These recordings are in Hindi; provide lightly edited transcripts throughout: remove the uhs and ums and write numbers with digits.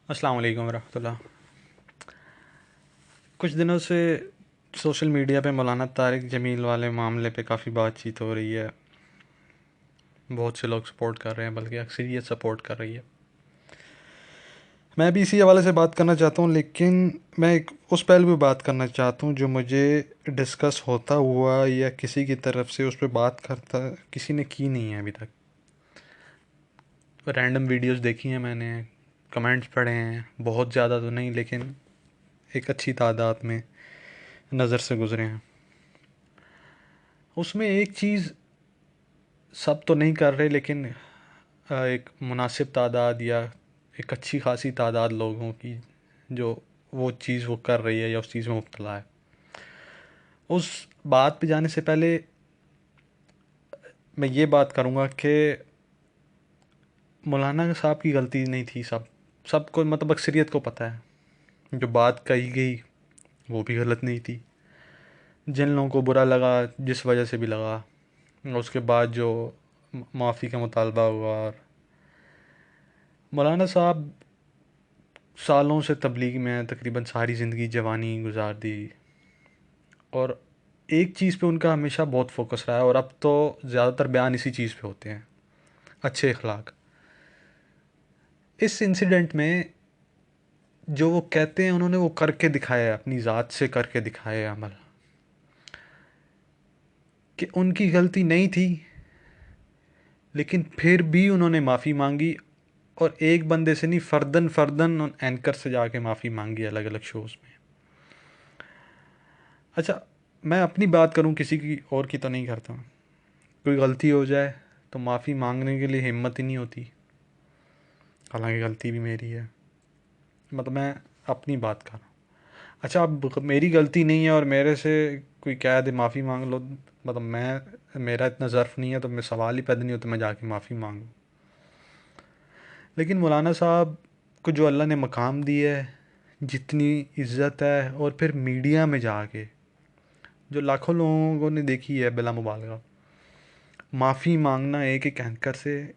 अस्सलाम वालेकुम रहमतुल्लाह। कुछ दिनों से सोशल मीडिया पे मौलाना तारिक जमील वाले मामले पे काफ़ी बातचीत हो रही है। बहुत से लोग सपोर्ट कर रहे हैं, बल्कि अक्सरियत सपोर्ट कर रही है। मैं भी इसी हवाले से बात करना चाहता हूँ, लेकिन मैं एक उस पहलू पे बात करना चाहता हूँ जो मुझे डिस्कस होता हुआ या किसी की तरफ से उस पर बात करता किसी ने की नहीं है अभी तक। रैंडम वीडियोस देखी हैं मैंने, कमेंट्स पढ़े हैं, बहुत ज़्यादा तो नहीं लेकिन एक अच्छी तादाद में नज़र से गुज़रे हैं। उसमें एक चीज़ सब तो नहीं कर रहे, लेकिन एक मुनासिब तादाद या एक अच्छी खासी तादाद लोगों की जो वो चीज़ वो कर रही है या उस चीज़ में मुब्तला है। उस बात पे जाने से पहले मैं ये बात करूँगा कि मौलाना साहब की गलती नहीं थी। सबको मतलब अक्सरियत को पता है जो बात कही गई वो भी गलत नहीं थी। जिन लोगों को बुरा लगा, जिस वजह से भी लगा, उसके बाद जो माफ़ी का मुतालबा हुआ। और मौलाना साहब सालों से तबलीग में हैं, तकरीबन सारी ज़िंदगी जवानी गुजार दी, और एक चीज़ पे उनका हमेशा बहुत फोकस रहा है, और अब तो ज़्यादातर बयान इसी चीज़ पे होते हैं, अच्छे अखलाक। इस इंसिडेंट में जो वो कहते हैं उन्होंने वो करके दिखाया है, अपनी ज़ात से करके दिखाया है अमल, कि उनकी गलती नहीं थी लेकिन फिर भी उन्होंने माफ़ी मांगी। और एक बंदे से नहीं, फ़र्दन फ़र्दन एंकर से जाके माफ़ी मांगी अलग अलग शोज़ में। अच्छा, मैं अपनी बात करूं, किसी की और की तो नहीं करता। कोई गलती हो जाए तो माफ़ी मांगने के लिए हिम्मत ही नहीं होती, हालांकि गलती भी मेरी है। मतलब मैं अपनी बात कर रहा हूँ। अच्छा, अब मेरी गलती नहीं है और मेरे से कोई कह दे माफ़ी मांग लो, मतलब मेरा इतना ज़र्फ नहीं है, तो मैं सवाल ही पैदा नहीं होता मैं जाके माफ़ी मांगूँ। लेकिन मौलाना साहब को जो अल्लाह ने मकाम दिया है, जितनी इज़्ज़त है, और फिर मीडिया में जाके जो लाखों लोगों ने देखी है बिला मुबालगा माफ़ी मांगना एक एक एंकर से,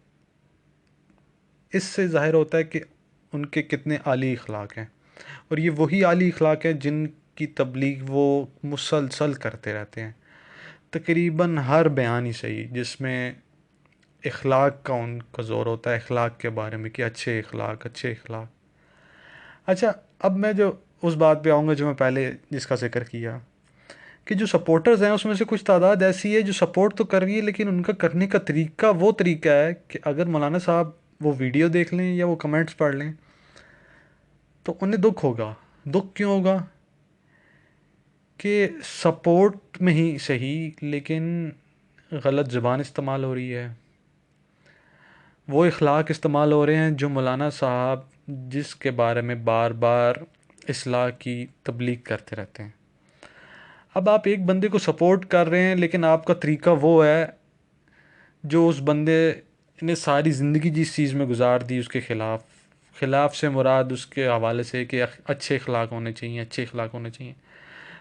इससे ज़ाहिर होता है कि उनके कितने आली अखलाक हैं। और ये वही आली अखलाक हैं जिनकी तबलीग वो मुसलसल करते रहते हैं। तकरीबन हर बयान ही सही जिसमें अखलाक का उनका ज़ोर होता है, अखलाक के बारे में कि अच्छे अखलाक, अच्छे अखलाक। अच्छा, अब मैं जो उस बात पे आऊँगा जो मैं पहले जिसका जिक्र किया, कि जो सपोर्टर्स हैं उसमें से कुछ तादाद ऐसी है जो सपोर्ट तो कर रही है, लेकिन उनका करने का तरीका वो तरीका है कि अगर मौलाना साहब वो वीडियो देख लें या वो कमेंट्स पढ़ लें तो उन्हें दुख होगा। दुख क्यों होगा? कि सपोर्ट में ही सही, लेकिन गलत ज़बान इस्तेमाल हो रही है, वो इखलाक इस्तेमाल हो रहे हैं जो मौलाना साहब जिसके बारे में बार बार इस्लाह की तबलीग करते रहते हैं। अब आप एक बंदे को सपोर्ट कर रहे हैं, लेकिन आपका तरीका वो है जो उस बंदे ने सारी ज़िंदगी जिस चीज़ में गुजार दी उसके ख़िलाफ़। ख़िलाफ़ से मुराद उसके हवाले से कि अच्छे अखलाक होने चाहिए, अच्छे अखलाक होने चाहिए।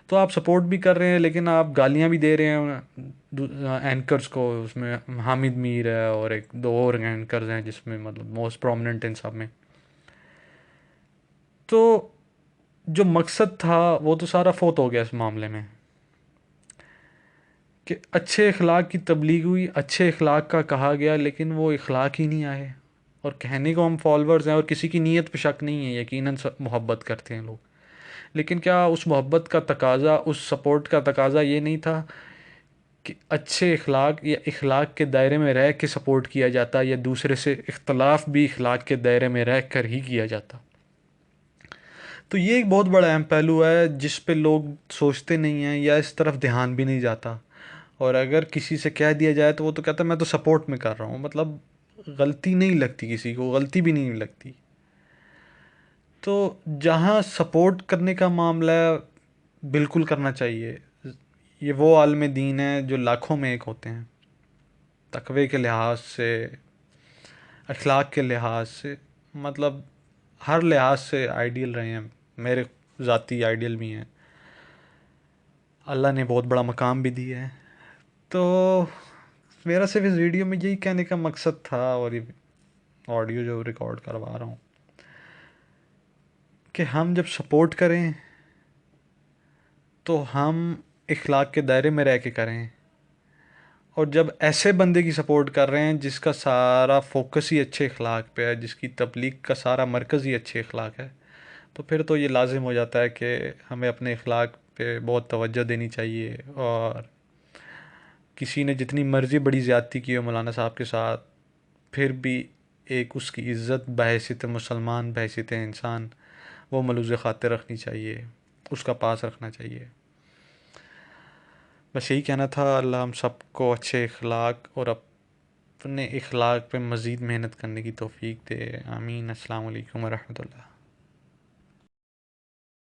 तो आप सपोर्ट भी कर रहे हैं, लेकिन आप गालियाँ भी दे रहे हैं एंकर्स को। उसमें हामिद मीर है और एक दो और एंकर्स हैं जिसमें मतलब मोस्ट प्रोमिनेंट इन सब में। तो जो मकसद था वो तो सारा फोत हो गया इस मामले में, कि अच्छे अखलाक की तबलीग हुई, अच्छे अखलाक का कहा गया, लेकिन वो अखलाक ही नहीं आए। और कहने को हम फॉलोअर्स हैं और किसी की नीयत पे शक नहीं है, यकीनन मोहब्बत करते हैं लोग, लेकिन क्या उस मोहब्बत का तकाजा, उस सपोर्ट का तकाजा ये नहीं था कि अच्छे अखलाक या अखलाक के दायरे में रह के सपोर्ट किया जाता, या दूसरे से इख्तलाफ भी अखलाक के दायरे में रह कर ही किया जाता? तो ये एक बहुत बड़ा अहम पहलू है जिस पे लोग सोचते नहीं हैं या इस तरफ ध्यान भी नहीं जाता। और अगर किसी से कह दिया जाए तो वो तो कहता है मैं तो सपोर्ट में कर रहा हूँ। मतलब गलती नहीं लगती, किसी को गलती भी नहीं लगती। तो जहाँ सपोर्ट करने का मामला है, बिल्कुल करना चाहिए। ये वो आलम दीन है जो लाखों में एक होते हैं, तकवे के लिहाज से, अखलाक के लिहाज से, मतलब हर लिहाज से आइडियल रहे हैं। मेरे ज़ाती आइडियल भी हैं, अल्लाह ने बहुत बड़ा मकाम भी दिया है। तो मेरा सिर्फ इस वीडियो में यही कहने का मकसद था, और ये ऑडियो जो रिकॉर्ड करवा रहा हूँ कि हम जब सपोर्ट करें तो हम इखलाक के दायरे में रह के करें, और जब ऐसे बंदे की सपोर्ट कर रहे हैं जिसका सारा फोकस ही अच्छे अखलाक पे है, जिसकी तबलीग का सारा मरकज़ ही अच्छे अखलाक है, तो फिर तो ये लाजिम हो जाता है कि हमें अपने अखलाक पे बहुत तवज्जो देनी चाहिए। और किसी ने जितनी मर्ज़ी बड़ी ज़्यादती की हो मौलाना साहब के साथ, फिर भी एक उसकी इज़्ज़त बहैसियत मुसलमान, बहैसियत इंसान, वो मलूज़ ख़ातिर रखनी चाहिए, उसका पास रखना चाहिए। बस यही कहना था। अल्लाह हम सबको अच्छे अखलाक और अपने अखलाक पे मज़ीद मेहनत करने की तौफ़ीक दे। आमीन। अस्सलाम वालेकुम व रहमतुल्लाह।